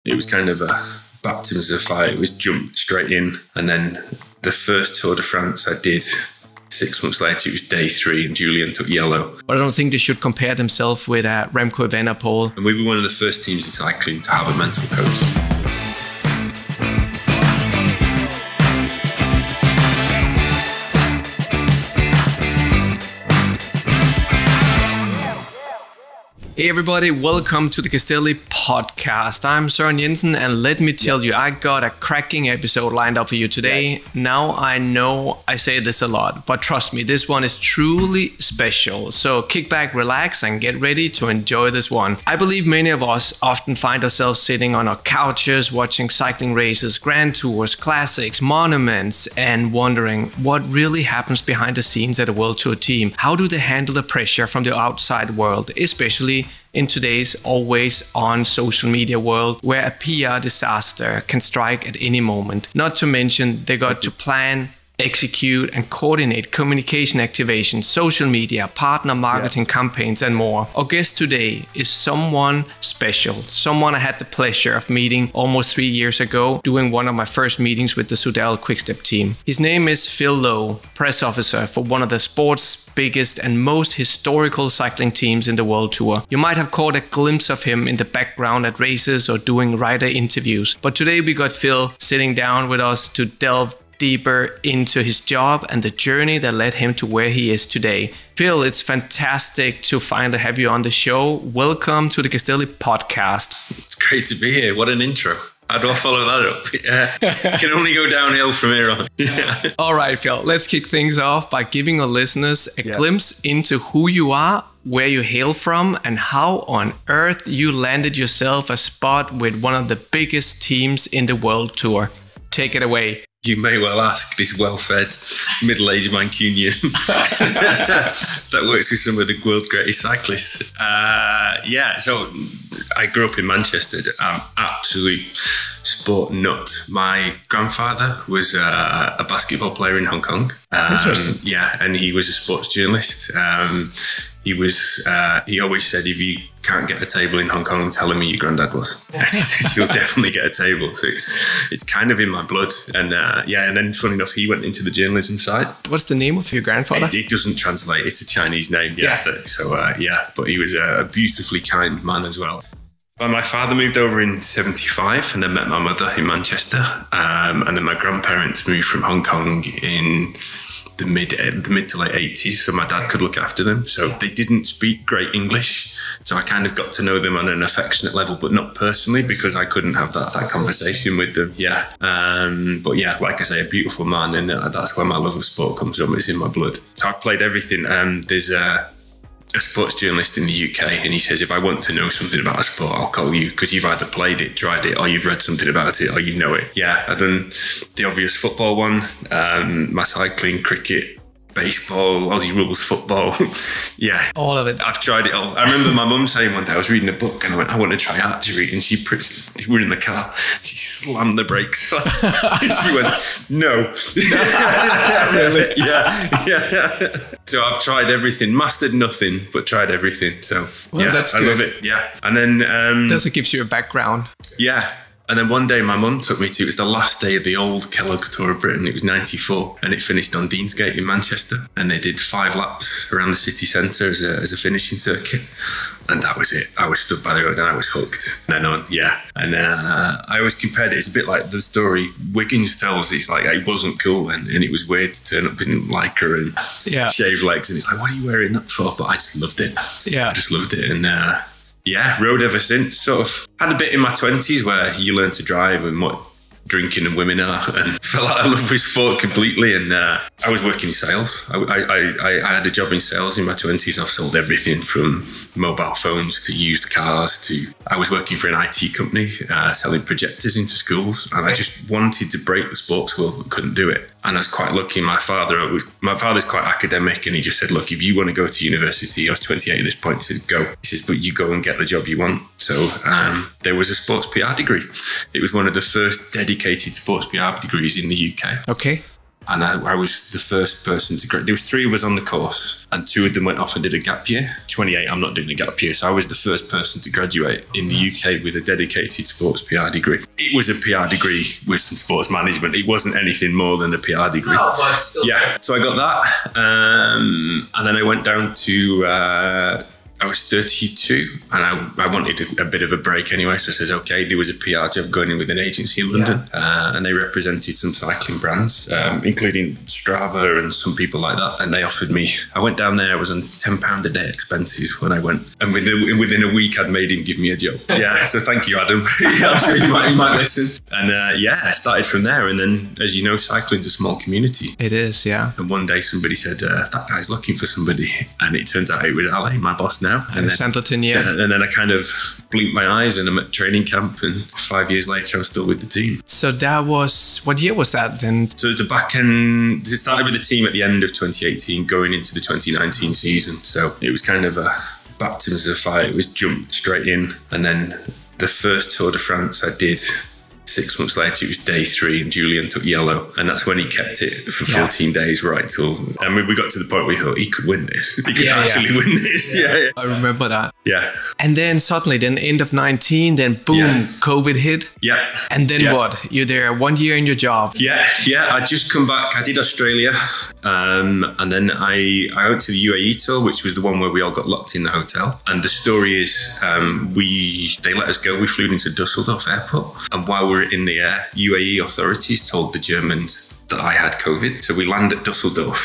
It was kind of a baptism of fire. It was jumped straight in. And then the first Tour de France I did, 6 months later, it was day 3 and Julian took yellow. But I don't think they should compare themselves with Remco Evenepoel. And we were one of the first teams in cycling to have a mental coach. Hey everybody, welcome to the Castelli podcast. I'm Søren Jensen, and let me tell you, I got a cracking episode lined up for you today. Now I know I say this a lot, but trust me, this one is truly special. So kick back, relax, and get ready to enjoy this one. I believe many of us often find ourselves sitting on our couches, watching cycling races, grand tours, classics, monuments, and wondering what really happens behind the scenes at a World Tour team. How do they handle the pressure from the outside world, especially in today's always on social media world where a PR disaster can strike at any moment? Not to mention they got to plan, execute and coordinate communication activations, social media, partner marketing campaigns and more. Our guest today is someone special, someone I had the pleasure of meeting almost 3 years ago doing one of my first meetings with the Soudal Quick-Step team. His name is Phil Lowe, press officer for one of the sport's biggest and most historical cycling teams in the World Tour. You might have caught a glimpse of him in the background at races or doing rider interviews. But today we got Phil sitting down with us to delve deeper into his job and the journey that led him to where he is today. Phil, it's fantastic to finally have you on the show. Welcome to the Castelli podcast. It's great to be here. What an intro. How do I follow that up? Can only go downhill from here on. All right, Phil, let's kick things off by giving our listeners a glimpse into who you are, where you hail from, and how on earth you landed yourself a spot with one of the biggest teams in the World Tour. Take it away. You may well ask this well-fed, middle-aged Mancunian that works with some of the world's greatest cyclists. So I grew up in Manchester. I'm absolute sport nut. My grandfather was a basketball player in Hong Kong. Interesting. Yeah, and he was a sports journalist. He always said, if you can't get a table in Hong Kong, tell him who your granddad was. And he said, you'll definitely get a table. So it's kind of in my blood. And and then funny enough, he went into the journalism side. What's the name of your grandfather? It doesn't translate. It's a Chinese name. But he was a beautifully kind man as well. My father moved over in 75 and then met my mother in Manchester. And then my grandparents moved from Hong Kong in the mid to late 80s, so my dad could look after them. So they didn't speak great English, so I kind of got to know them on an affectionate level, but not personally, because I couldn't have that conversation with them. Like I say, a beautiful man, and that's where my love of sport comes from. It's in my blood. So I played everything. There's a sports journalist in the UK, and he says, if I want to know something about a sport, I'll call you, because you've either played it, tried it, or you've read something about it, or you know it. Yeah, I've done the obvious football one, my cycling, cricket, baseball, Aussie rules football. Yeah. All of it. I've tried it all. I remember my mum saying one day, I was reading a book and I went, I want to try archery. And we were in the car, she slammed the brakes. She went, no. Really? Yeah. So I've tried everything, mastered nothing, but tried everything. So that's I good. love it. Yeah. And then... That's what gives you a background. Yeah. And then one day my mum took me to, it was the last day of the old Kellogg's Tour of Britain. It was 94 and it finished on Deansgate in Manchester. And they did 5 laps around the city centre as a finishing circuit. And that was it. I was stood by the road and I was hooked. And then on, yeah. And I always compared it, it's a bit like the story Wiggins tells. It's like, it wasn't cool and it was weird to turn up in lycra and shave legs. And it's like, what are you wearing that for? But I just loved it. Yeah. I just loved it. And rode ever since. Sort of had a bit in my 20s where you learn to drive and what drinking and women are, and fell out of love with sport completely. And I was working in sales. I had a job in sales in my 20s. I've sold everything from mobile phones to used cars to, I was working for an IT company selling projectors into schools, and I just wanted to break the sports world but couldn't do it. And I was quite lucky. My father's quite academic, and he just said, look, if you want to go to university, I was 28 at this point, he said, go. He says, but you go and get the job you want. So there was a sports PR degree. It was one of the first dedicated sports PR degrees in the UK. Okay. And I was the first person to graduate. There was 3 of us on the course, and 2 of them went off and did a gap year. 28, I'm not doing a gap year. So I was the first person to graduate in the UK with a dedicated sports PR degree. It was a PR degree with some sports management. It wasn't anything more than a PR degree. Oh, but still. Yeah, so I got that. And then I went down to... I was 32 and I wanted a bit of a break anyway. So I said, okay, there was a PR job going in with an agency in London and they represented some cycling brands, including Strava and some people like that. And they offered me, I went down there, I was on £10 a day expenses when I went. And within a week, I'd made him give me a job. Yeah, so thank you, Adam. I'm sure you might listen. And I started from there. And then, as you know, cycling's a small community. It is, yeah. And one day somebody said, that guy's looking for somebody. And it turns out it was Ali, my boss now. And then I kind of blinked my eyes and I'm at training camp, and 5 years later I'm still with the team. So that was, what year was that then? So it was the back end, it started with the team at the end of 2018 going into the 2019 season. So it was kind of a baptism of fire. It was jumped straight in. And then the first Tour de France I did, 6 months later, it was day 3 and Julian took yellow. And that's when he kept it for 14 days right till... I mean, we got to the point where we thought he could win this. He could actually win this. Yeah. I remember that. Yeah. And then suddenly, then end of 19, then boom, COVID hit. Yeah. And then what? You're there 1 year in your job. Yeah. I'd just come back. I did Australia. And then I went to the UAE tour, which was the one where we all got locked in the hotel. And the story is they let us go. We flew into Dusseldorf airport. And while we were in the air, UAE authorities told the Germans that I had COVID. So we land at Dusseldorf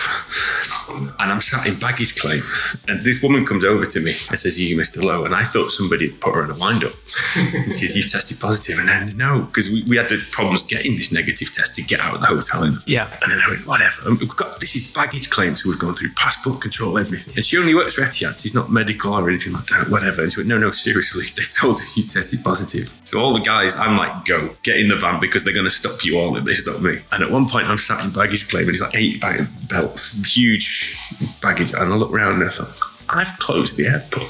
and I'm sat in baggage claim. And this woman comes over to me and says, "You, Mr. Lowe." And I thought somebody had put her in a wind-up. And she said, "You've tested positive." And then, no, because we had the problems getting this negative test to get out of the hotel. And then I went, whatever. This is baggage claim. So we've gone through passport control, everything. And she only works for Etihad. She's not medical or anything like that, whatever. And she went, no, seriously. They told us you tested positive. So all the guys, I'm like, go, get in the van because they're going to stop you all if they stop me. And at one point I'm sat in baggage claim and it's like 8 belts, huge baggage. And I look around and I thought, I've closed the airport.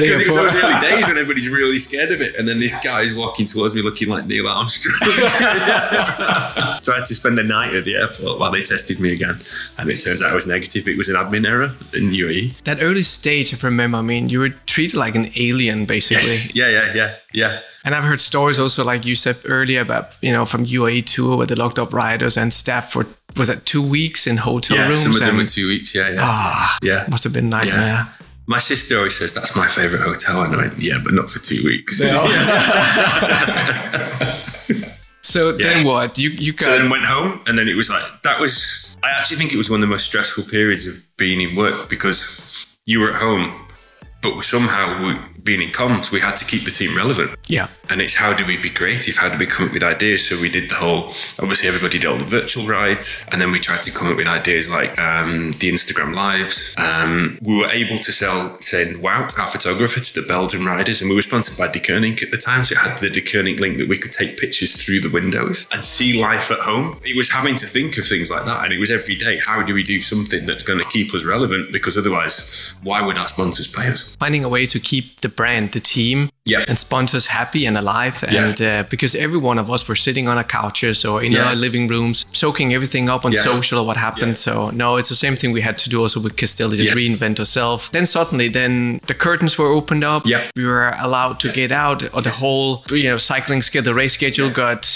Because it was those early days when everybody's really scared of it. And then this guy's walking towards me looking like Neil Armstrong. So I had to spend the night at the airport while they tested me again. And it turns out I was negative. It was an admin error in UAE. That early stage, if I remember, I mean, you were treated like an alien, basically. Yes. Yeah. And I've heard stories also, like you said earlier, about, from UAE tour where they locked up riders and staff for, was that 2 weeks in hotel rooms? Some of them were 2 weeks, yeah. Must have been a nightmare. Yeah. My sister always says, that's my favourite hotel. And I went, yeah, but not for 2 weeks. No. So then what? You got... So then went home, and then it was like, I actually think it was one of the most stressful periods of being in work, because you were at home, but somehow being in comms, we had to keep the team relevant. Yeah. And it's how do we be creative? How do we come up with ideas? So we did the whole, obviously everybody did all the virtual rides. And then we tried to come up with ideas like the Instagram lives. We were able to send Wout, our photographer, to the Belgian riders. And we were sponsored by De Koning at the time. So it had the De Koning link that we could take pictures through the windows and see life at home. It was having to think of things like that. And it was every day, how do we do something that's going to keep us relevant? Because otherwise, why would our sponsors pay us? Finding a way to keep the brand, the team, and sponsors happy and alive. And because every one of us were sitting on our couches or in our living rooms, soaking everything up on social, what happened. So no, it's the same thing we had to do also with Castelli, just reinvent ourselves. Then suddenly, the curtains were opened up. We were allowed to get out, or the whole, cycling schedule, the race schedule got,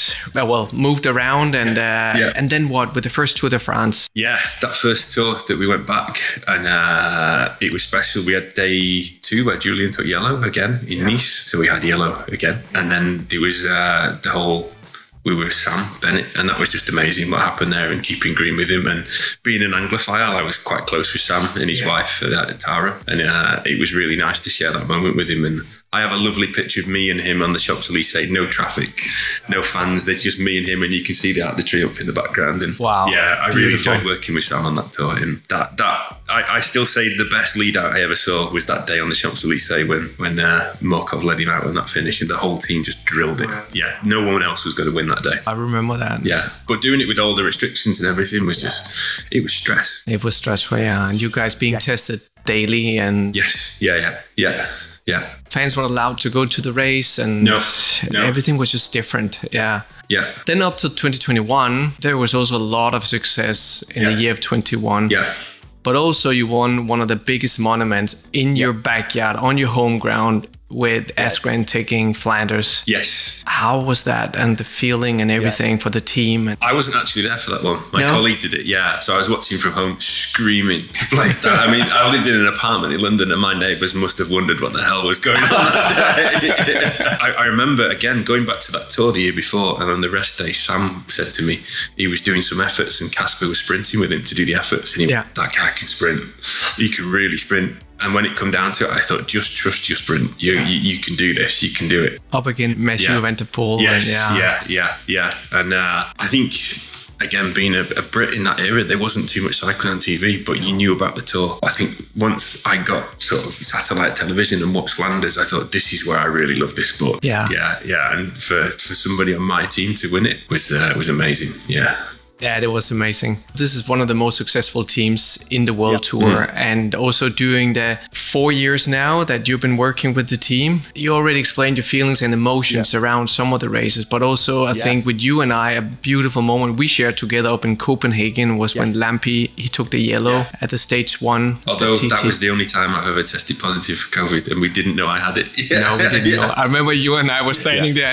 moved around. And and then what, with the first Tour de France? Yeah, that first tour that we went back, and it was special. We had day 2 where Julian took yellow again in Nice. So we had yellow again. And then there was we were with Sam Bennett, and that was just amazing what happened there, and keeping green with him. And being an Anglophile, I was quite close with Sam and his wife, Tara. And it was really nice to share that moment with him. And I have a lovely picture of me and him on the Champs-Elysees, no traffic, no fans. There's just me and him, and you can see the Arc de Triomphe in the background. And I really enjoyed working with Sam on that tour. And I still say the best lead out I ever saw was that day on the Champs-Elysees when Morkov led him out on that finish, and the whole team just drilled it. Yeah, no one else was going to win that day. I remember that. Yeah, but doing it with all the restrictions and everything was just, it was stress. It was stressful, and you guys being tested daily and... Yes, Yeah. Fans weren't allowed to go to the race, and everything was just different. Yeah. Yeah. Then up to 2021, there was also a lot of success in the year of 21. Yeah. But also you won one of the biggest monuments in your backyard, on your home ground, with Asgreen taking Flanders. Yes. How was that, and the feeling and everything for the team? I wasn't actually there for that one. My colleague did it, so I was watching from home, screaming the place down. I mean, I lived in an apartment in London, and my neighbours must have wondered what the hell was going on that day. I remember, again, going back to that tour the year before, and on the rest day, Sam said to me, he was doing some efforts, and Casper was sprinting with him to do the efforts, and he went, that guy can sprint. He can really sprint. And when it come down to it, I thought, just trust your sprint. You can do this. You can do it. Up again, Matthew Evenepoel. Yes, yeah. And I think, again, being a Brit in that era, there wasn't too much cycling on TV, but you knew about the tour. I think once I got sort of satellite television and watched Flanders, I thought, this is where I really love this sport. Yeah. And for somebody on my team to win it was amazing. Yeah. Yeah, it was amazing. This is one of the most successful teams in the World Tour. And also during the 4 years now that you've been working with the team, you already explained your feelings and emotions around some of the races. But also, I think with you and I, a beautiful moment we shared together up in Copenhagen was when Lampy, he took the yellow at the stage 1. Although that was the only time I've ever tested positive for COVID, and we didn't know I had it. No, we didn't know. I remember you and I were standing there,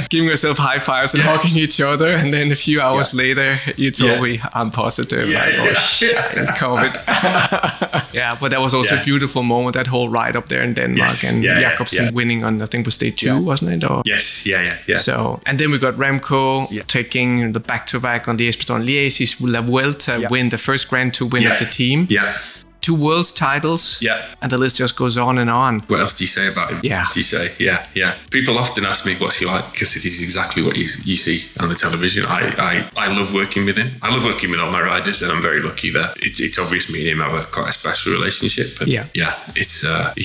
giving ourselves high fives and hugging each other. And then a few hours later, you told me I'm positive. COVID. But that was also a beautiful moment, that whole ride up there in Denmark, and Jacobsen winning on, I think, was day 2, wasn't it? Or? Yes, yeah. So, and then we got Remco taking the back-to-back on the Liège, La Vuelta, win the first Grand Tour win of the team. Yeah. 2 world's titles, and the list just goes on and on. What else do you say about him? Yeah. Do you say? Yeah. People often ask me, what's he like? Because it is exactly what you see on the television. I love working with him. I love working with all my riders, and I'm very lucky that it's obvious me and him have quite a special relationship. And it's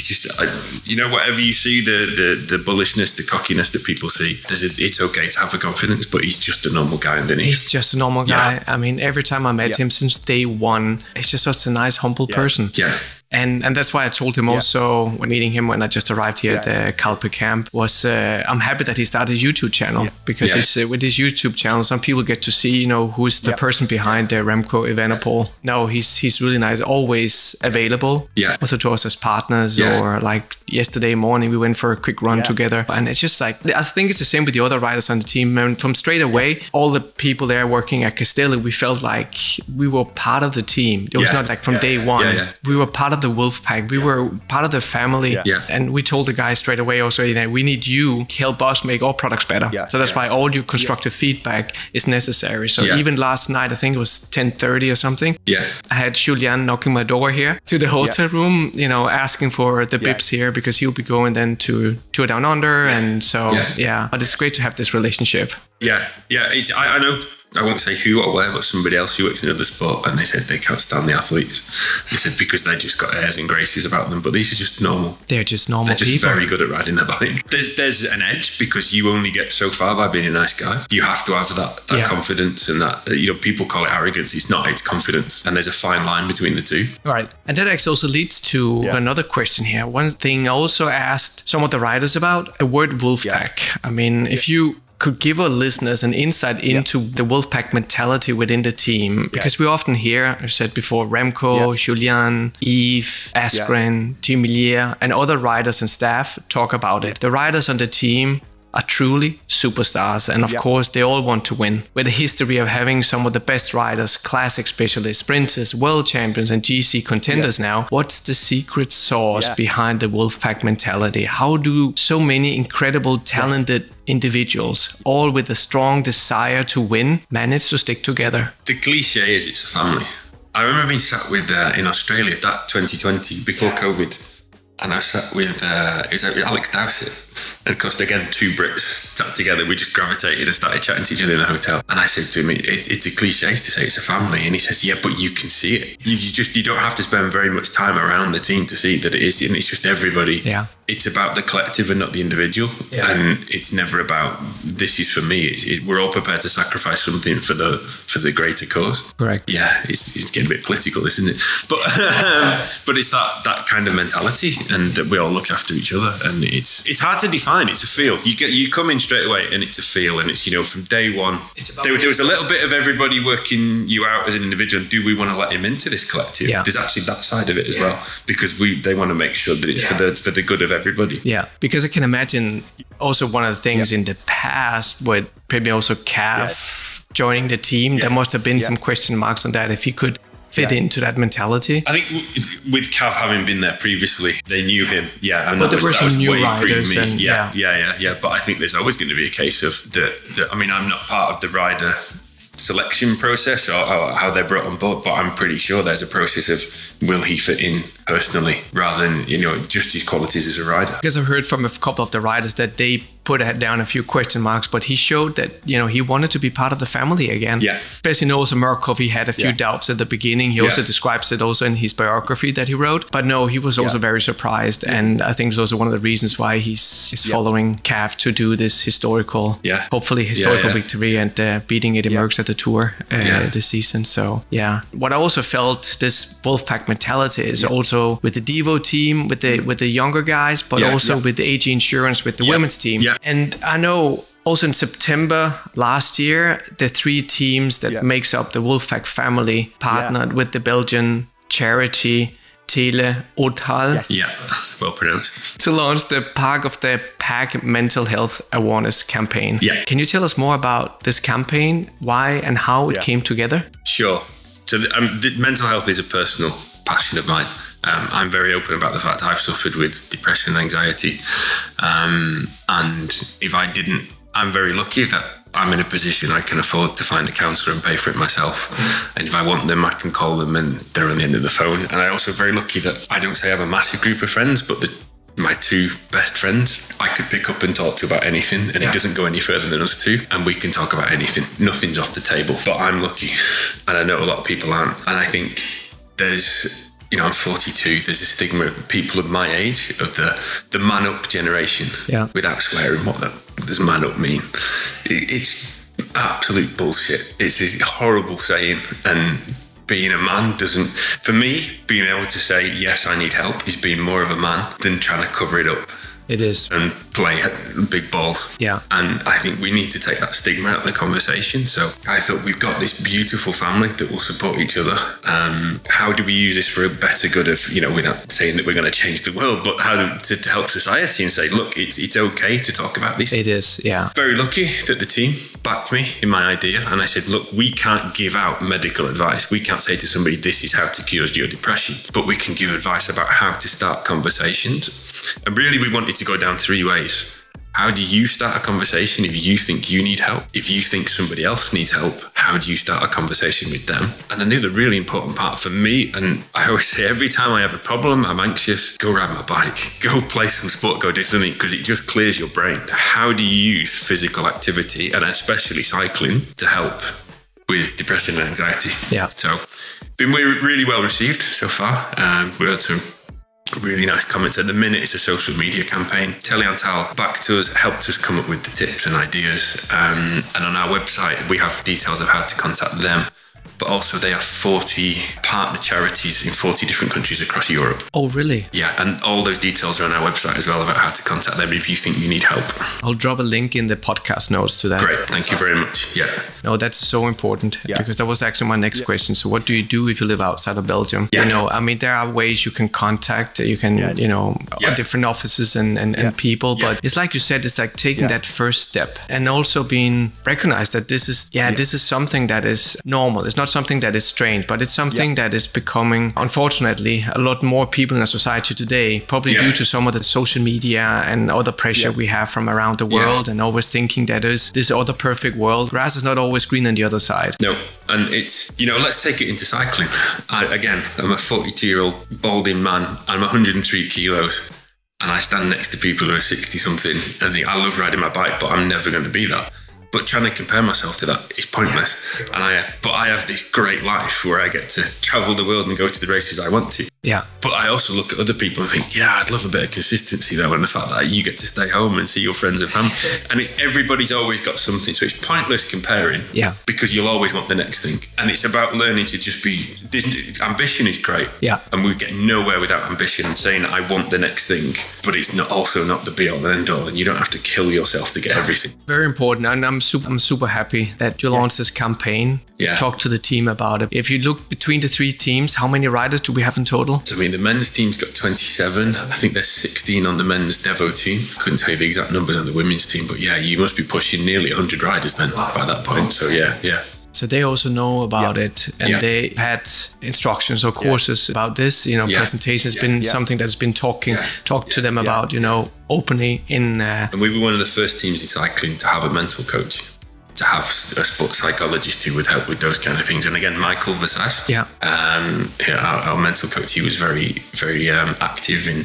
just, whatever you see, the bullishness, the cockiness that people see, it's okay to have the confidence, but he's just a normal guy underneath. He's just a normal guy. I mean, every time I met him since day 1, he's just such a nice, humble person. Yeah. And that's why I told him also when meeting him when I just arrived here at the Calpe camp was I'm happy that he started his YouTube channel because he's, with his YouTube channel some people get to see who's the person behind Remco Evenepoel. No, he's really nice, always available. Also to us as partners or like yesterday morning we went for a quick run together, and it's just like I think it's the same with the other riders on the team. And from straight away, all the people there working at Castelli, we felt like we were part of the team. It was not like from day one. We were part of the Wolfpack. We were part of the family. And we told the guys straight away also, we need you to help us make our products better. So that's why all your constructive feedback is necessary. So even last night, I think it was 10:30 or something, I had Julian knocking my door here to the hotel room, asking for the bibs here because he'll be going then to Tour Down Under. And so, but it's great to have this relationship. I know, I won't say who or where, but somebody else who works in another sport, and they said they can't stand the athletes. They said because they just got airs and graces about them, but these are just normal. They're just normal. They're just people. Very good at riding their bike. There's an edge because you only get so far by being a nice guy. You have to have that confidence, and that people call it arrogance. It's not. It's confidence, and there's a fine line between the two. Right, and that actually also leads to another question here. One thing I also asked some of the riders about the word Wolfpack. I mean, if you could give our listeners an insight into the Wolfpack mentality within the team, because we often hear, I said before, Remco, Julian, Yves, Asgreen, Team Milier, and other riders and staff talk about it. The riders on the team are truly superstars, and of course they all want to win. With a history of having some of the best riders, classic specialists, sprinters, world champions and GC contenders now, what's the secret sauce behind the Wolfpack mentality? How do so many incredible, talented individuals, all with a strong desire to win, manage to stick together? The cliche is it's a family. I remember being sat with in Australia, that 2020, before COVID, and I sat with Alex Dowsett. And of course, again, two Brits sat together. We just gravitated and started chatting to each other in a hotel. And I said to him, it's a cliche to say it's a family. And he says, yeah, but you can see it. You don't have to spend very much time around the team to see that it is. And it's just everybody. Yeah. It's about the collective and not the individual. Yeah. And it's never about, this is for me. We're all prepared to sacrifice something for the greater cause. Correct. Yeah, it's getting a bit political, isn't it? But but it's that kind of mentality, and that we all look after each other. And it's hard to define. It's a feel. You come in straight away, and it's a feel. And it's, from day one, there was a little bit of everybody working you out as an individual. Do we want to let him into this collective? Yeah. There's actually that side of it as well, because they want to make sure that it's for the good of everybody. Yeah, because I can imagine also one of the things in the past with maybe also Cav joining the team, there must have been some question marks on that, if he could fit into that mentality. I think with Cav having been there previously, they knew him. Yeah, and but there were some new riders. And, But I think there's always going to be a case of I mean, I'm not part of the rider selection process or how they're brought on board, but I'm pretty sure there's a process of will he fit in personally rather than just his qualities as a rider. Because I've heard from a couple of the riders that they put down a few question marks, but he showed that he wanted to be part of the family again. Yeah. Especially also Murkoff, he had a few doubts at the beginning. He also describes it also in his biography that he wrote. But no, he was also very surprised, and I think it's also one of the reasons why he's following Cav to do this hopefully historical victory and beating Eddie Merckx at the Tour this season. So what I also felt, this Wolfpack mentality is also with the Devo team, with the younger guys, but also with the AG Insurance, with the women's team. Yeah. And I know also in September last year, the three teams that makes up the Wolfpack family partnered with the Belgian charity Tele Otal. Yeah, well pronounced. To launch the Park of the Pack Mental Health Awareness campaign. Yeah. Can you tell us more about this campaign, why and how it came together? Sure. So mental health is a personal passion of mine. I'm very open about the fact I've suffered with depression and anxiety. And if I didn't, I'm very lucky that I'm in a position I can afford to find a counsellor and pay for it myself. And if I want them, I can call them and they're on the end of the phone. And I'm also very lucky that I don't say I have a massive group of friends, but my two best friends, I could pick up and talk to about anything, and it doesn't go any further than us two, and we can talk about anything. Nothing's off the table. But I'm lucky, and I know a lot of people aren't. And I think there's... I'm 42. There's a stigma of people of my age, of the man-up generation. Yeah. Without swearing, what does man-up mean? It's absolute bullshit. It's this horrible saying, and being a man doesn't... For me, being able to say, yes, I need help, is being more of a man than trying to cover it up. It is. And play big balls. Yeah. And I think we need to take that stigma out of the conversation. So I thought we've got this beautiful family that will support each other. How do we use this for a better good of, we're not saying that we're going to change the world, but how to help society and say, look, it's okay to talk about this. It is, yeah. Very lucky that the team backed me in my idea. And I said, look, we can't give out medical advice. We can't say to somebody, this is how to cure your depression. But we can give advice about how to start conversations. And really, we wanted to go down three ways. How do you start a conversation if you think you need help? If you think somebody else needs help, how do you start a conversation with them? And I knew the really important part for me, and I always say every time I have a problem, I'm anxious, go ride my bike, go play some sport, go do something, because it just clears your brain. How do you use physical activity, and especially cycling, to help with depression and anxiety? Yeah. So, been really well received so far. We had some really nice comments. At the minute, it's a social media campaign. Teleantal backed us, helped us come up with the tips and ideas. And on our website, we have details of how to contact them. But also they have 40 partner charities in 40 different countries across Europe. Oh, really? Yeah, and all those details are on our website as well about how to contact them if you think you need help. I'll drop a link in the podcast notes to that. Great, thank you very much. Yeah. No, that's so important because that was actually my next question. So what do you do if you live outside of Belgium? Yeah. I mean, there are ways you can contact, different offices and people, but it's like you said, it's like taking that first step and also being recognized that this is something that is normal. It's not something that is strange, but it's something that is becoming, unfortunately, a lot more people in our society today, probably due to some of the social media and other pressure we have from around the world, and always thinking that there's this other perfect world. Grass is not always green on the other side. No, and it's, let's take it into cycling. I'm a 42-year-old balding man. I'm 103 kilos. And I stand next to people who are 60 something and think, I love riding my bike, but I'm never going to be that. But trying to compare myself to that is pointless. And I have this great life where I get to travel the world and go to the races I want to. Yeah. But I also look at other people and think, yeah, I'd love a bit of consistency though, and the fact that you get to stay home and see your friends and family. And everybody's always got something. So it's pointless comparing. Yeah. Because you'll always want the next thing. And it's about learning to just be, ambition is great. Yeah. And we get nowhere without ambition and saying, I want the next thing. But it's also not the be all and end all. And you don't have to kill yourself to get everything. Very important. And I'm super happy that you launched this campaign. Yeah. Talk to the team about it. If you look between the 3 teams, how many riders do we have in total? So, I mean, the men's team's got 27. I think there's 16 on the men's Devo team. Couldn't tell you the exact numbers on the women's team, but yeah, you must be pushing nearly 100 riders then by that point. So yeah. So they also know about it, and they had instructions or courses about this. Presentation has been something that's been talked to them about, openly in. And we were one of the first teams in cycling to have a mental coach, to have a sports psychologist who would help with those kind of things. And again, Michael Visage, our mental coach, he was very, very active in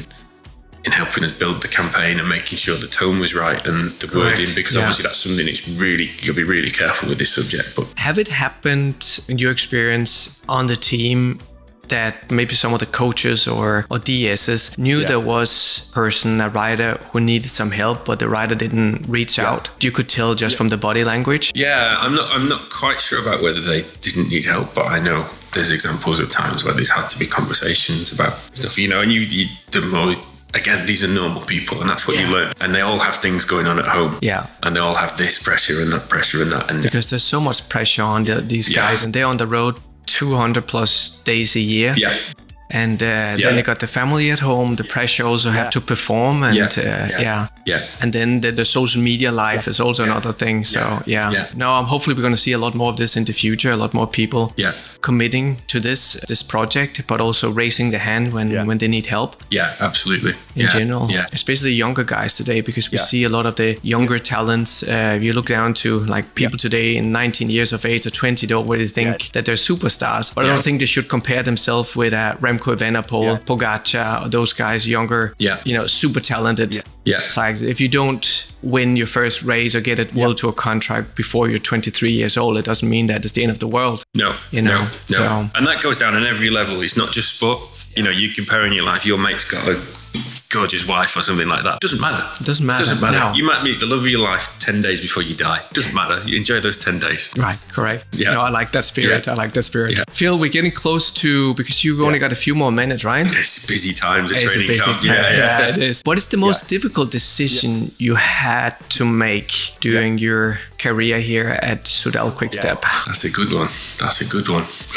helping us build the campaign and making sure the tone was right and the wording, because obviously that's something it's really, you'll be really careful with this subject. But have it happened in your experience on the team that maybe some of the coaches or DSs knew there was a rider who needed some help, but the rider didn't reach out? You could tell just from the body language. Yeah, I'm not quite sure about whether they didn't need help, but I know there's examples of times where there's had to be conversations about stuff, and again, these are normal people, and that's what you learn. And they all have things going on at home. Yeah. And they all have this pressure and that pressure and that. And because there's so much pressure on these guys, and they're on the road 200 plus days a year. Yeah. And then you got the family at home, the pressure also have to perform. And and then the social media life is also another thing. So no, hopefully we're going to see a lot more of this in the future, a lot more people committing to this project, but also raising the hand when they need help. Yeah, absolutely. In general, especially younger guys today, because we see a lot of the younger talents. You look down to like people today in 19 years of age or 20, they already think that they're superstars. But I don't think they should compare themselves with Remco Evenepoel, Pogacar, those guys younger, super talented. It's like if you don't win your first race or get a WorldTour contract before you're 23 years old, it doesn't mean that it's the end of the world. No. So, and that goes down on every level. It's not just sport. You're comparing your life. Your mate's got a gorgeous wife or something like that. Doesn't matter. Doesn't matter. No. You might meet the love of your life 10 days before you die. Doesn't matter. You enjoy those 10 days. Right, correct. Yeah. No, I like that spirit. Yeah. I like that spirit. Yeah. Phil, we're getting close to, because you've only got a few more minutes, right? It's busy times at it's training camp. Yeah, it is. What is the most difficult decision you had to make during your career here at Soudal Quick-Step? That's a good one.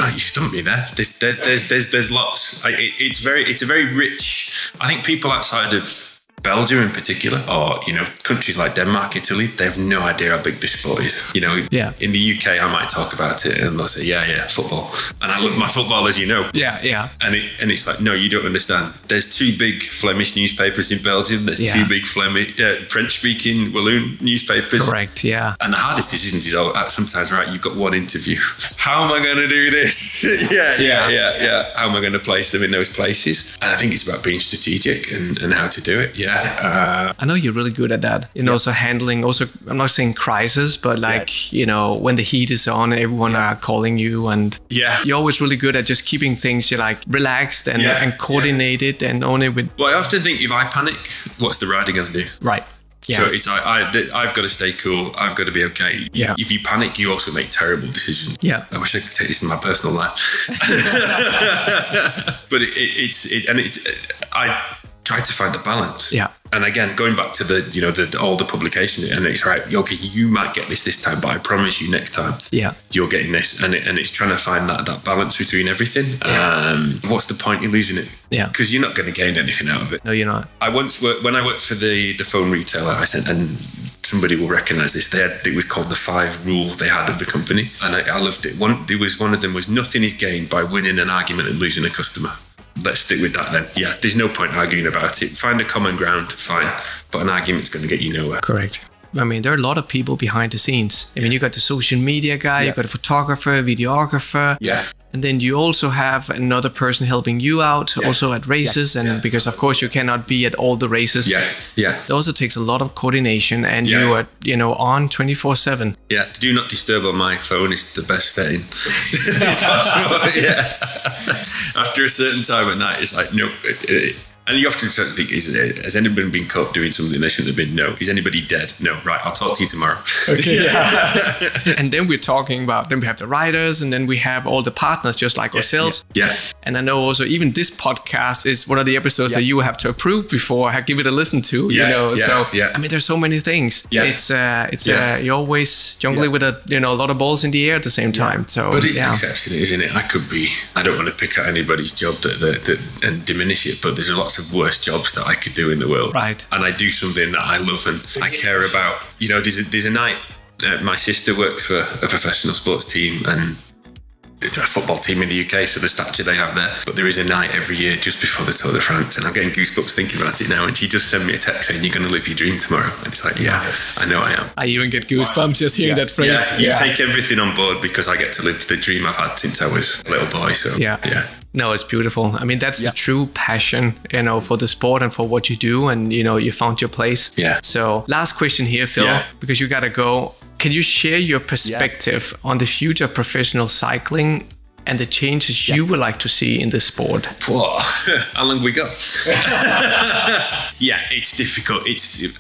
Oh, you stumped me there. There's lots. It's a very rich. I think people outside of Belgium in particular, or countries like Denmark, Italy, they have no idea how big this sport is. In the UK, I might talk about it and they'll say, football, and I love my football, as you know. And it's like, no, you don't understand. There's 2 big Flemish newspapers in Belgium. There's 2 big French-speaking Walloon newspapers. Correct. Yeah. And the hardest decisions is sometimes, right, you've got one interview. How am I going to do this? How am I going to place them in those places? And I think it's about being strategic and how to do it. I know you're really good at that. Also handling, I'm not saying crisis, but when the heat is on, everyone are calling you, and you're always really good at just keeping things relaxed and coordinated and only with. Well, I often think if I panic, what's the rider going to do? Right. Yeah. So it's like I've got to stay cool. I've got to be okay. Yeah. If you panic, you also make terrible decisions. Yeah. I wish I could take this in my personal life. But I try to find a balance. Yeah. And again, going back to the all the publication, and it's right, okay, you might get this time, but I promise you next time, you're getting this, and it's trying to find that balance between everything. What's the point in losing it? Yeah, because you're not going to gain anything out of it. No, you're not. When I worked for the phone retailer, I sent, and somebody will recognize this. It was called the 5 rules they had of the company, and I loved it. One of them was nothing is gained by winning an argument and losing a customer. Let's stick with that then. Yeah, there's no point arguing about it. Find a common ground, fine. But an argument's going to get you nowhere. Correct. I mean, there are a lot of people behind the scenes. I mean, you got the social media guy, you got a photographer, videographer. Yeah. And then you also have another person helping you out also at races. And because of course you cannot be at all the races. It also takes a lot of coordination, and you are, on 24/7. Yeah. Do not disturb on my phone is the best setting. It's possible. Yeah. After a certain time at night, it's like, nope. And you often sort of think, has anybody been caught doing something they shouldn't have been? No. Is anybody dead? No. Right, I'll talk to you tomorrow. Okay. And then we're talking about, then we have the riders, and then we have all the partners just like ourselves. Yeah. And I know also even this podcast is one of the episodes that you have to approve before I give it a listen to, So, I mean, there's so many things. Yeah. It's you're always jungling with a lot of balls in the air at the same time. So, but it's exceptional, isn't it? I don't want to pick out anybody's job that and diminish it, but there's a lot of worse jobs that I could do in the world, right? And I do something that I love and I care about. There's a night. My sister works for a professional sports team and a football team in the UK, so the stature they have there. But there is a night every year just before the Tour de France, and I'm getting goosebumps thinking about it now. And she just sent me a text saying, "You're going to live your dream tomorrow." And it's like, yes, I know I am. I even get goosebumps just hearing that phrase. You take everything on board because I get to live the dream I've had since I was a little boy. So No, it's beautiful. I mean, that's the true passion, for the sport and for what you do, and you found your place. Yeah. So last question here, Phil, because you gotta go. Can you share your perspective on the future of professional cycling and the changes you would like to see in the sport? Whoa. How long we got? It's difficult.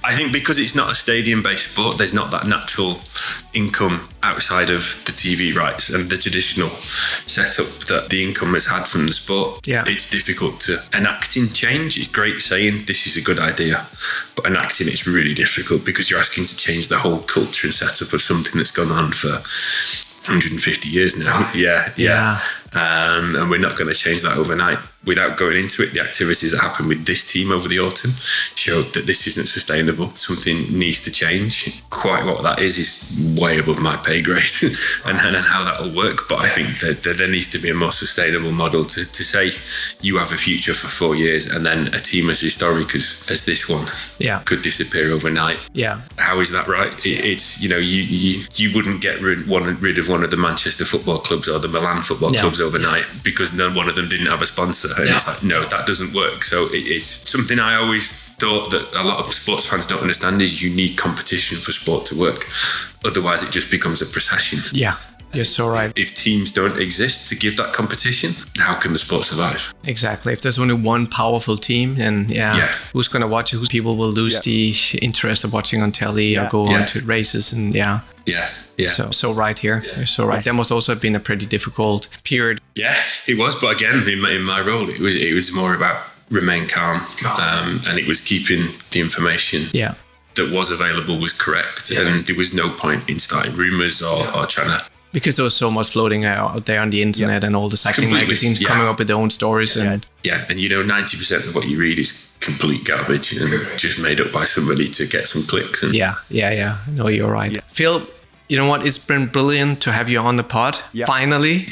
I think because it's not a stadium-based sport, there's not that natural income outside of the TV rights and the traditional setup that the income has had from the sport. Yeah. It's difficult to enacting change. It's great saying this is a good idea, but enacting it's really difficult because you're asking to change the whole culture and setup of something that's gone on for 150 years now. And we're not going to change that overnight. Without going into it, the activities that happened with this team over the autumn showed that this isn't sustainable. Something needs to change. Quite what that is way above my pay grade and how that will work. But I think that there needs to be a more sustainable model to say you have a future for 4 years and then a team as historic as this one could disappear overnight. Yeah. How is that right? It's, you wouldn't get rid of one of the Manchester football clubs or the Milan football clubs overnight because one of them didn't have a sponsor. And it's like, no, that doesn't work. So it's something I always thought that a lot of sports fans don't understand is you need competition for sport to work. Otherwise, it just becomes a procession. Yeah, you're so right. If teams don't exist to give that competition, how can the sport survive? Exactly. If there's only one powerful team, and who's going to watch it? Who people will lose the interest of watching on telly or go on to races and So right here. You're so right. That must also have been a pretty difficult period. Yeah, it was. But again, in my role, it was more about remain calm, and it was keeping the information that was available was correct, and there was no point in starting rumors or trying to. Because there was so much floating out there on the internet and all the cycling magazines coming up with their own stories. And 90% of what you read is complete garbage and just made up by somebody to get some clicks. And No, you're right. Yeah. Phil, you know what? It's been brilliant to have you on the pod. Yeah. Finally.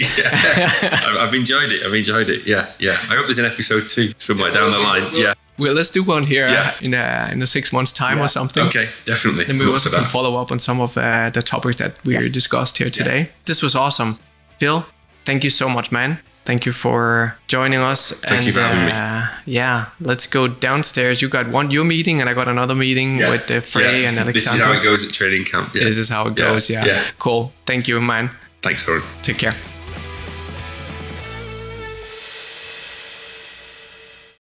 I've enjoyed it. Yeah. I hope there's an episode 2 somewhere down the line. Yeah. Well, let's do one here in a 6 months time or something. Okay, definitely. Then we also can follow up on some of the topics that we discussed here today. This was awesome. Phil, thank you so much, man. Thank you for joining us. Thank you for having me. Let's go downstairs. You got your meeting and I got another meeting with Frey and Alexander. This is how it goes at training camp. This is how it goes, Cool. Thank you, man. Thanks, Soren. Take care.